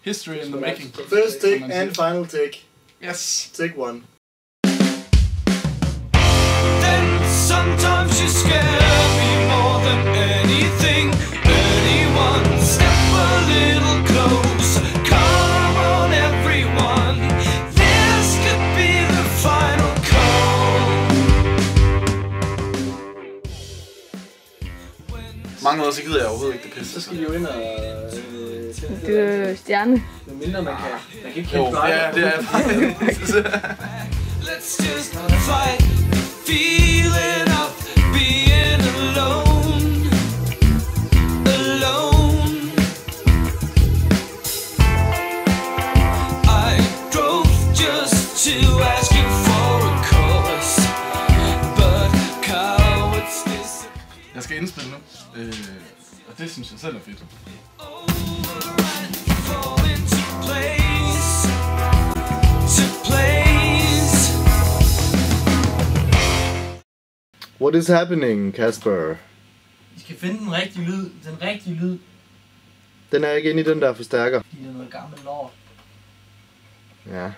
History in the making. First take and final take. Yes. Take one. Then sometimes you scare me more than anything, anyone. Step a little closer, come on everyone. This could be the final call. Mange år, så gider jeg overhovedet ikke det pisse. Så skal de jo ind og... Du er stjerne. Med mindre man kan ikke Jo, kæmpe ja, det er Let's just fight, feeling up, being alone, alone. I drove just to ask you for a course, but cowards disappear. Jeg skal indspille nu, og det synes jeg selv er fedt. Fall into place, to place. What is happening, Kasper? I skal finde den rigtige lyd. Den rigtige lyd. Den er ikke inde i den der forstærker. Det er noget gammelt lort. Ja.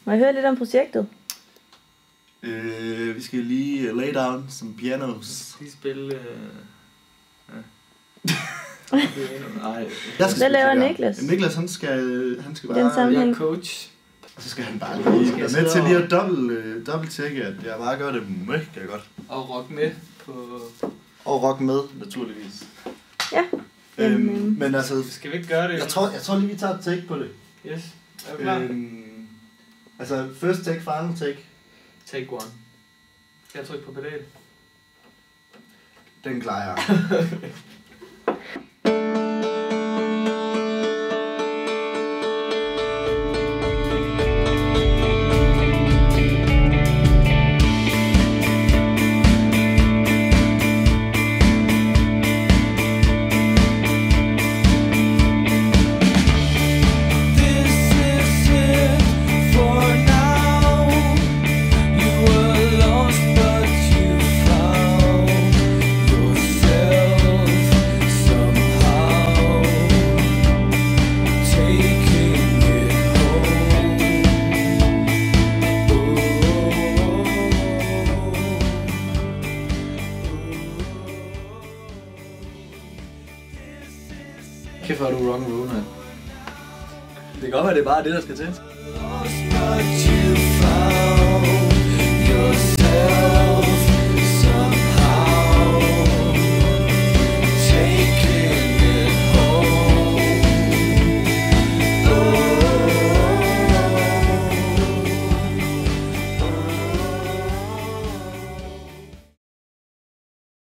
Må jeg høre lidt om projektet? Vi skal lige lay down some pianos. De spille... Nej. Hvad laver Niklas? Niklas, han skal Den bare... sammenhæng. Jeg er coach. Og så skal han bare lige være med til lige at dobbelt-tjekke, at jeg bare gør det mega godt. Og rock med på... Og rock med, naturligvis. Ja. Men altså... Skal vi ikke gøre det? Jeg tror lige, vi tager et take på det. Yes. Er du klar? Altså, first take, final take. Take one. Skal jeg trykke på pedal? Den klarer jeg. Kæft, hvor er du rock'n'roll, mand. Det kan godt være, det er bare det, der skal til. Lost but you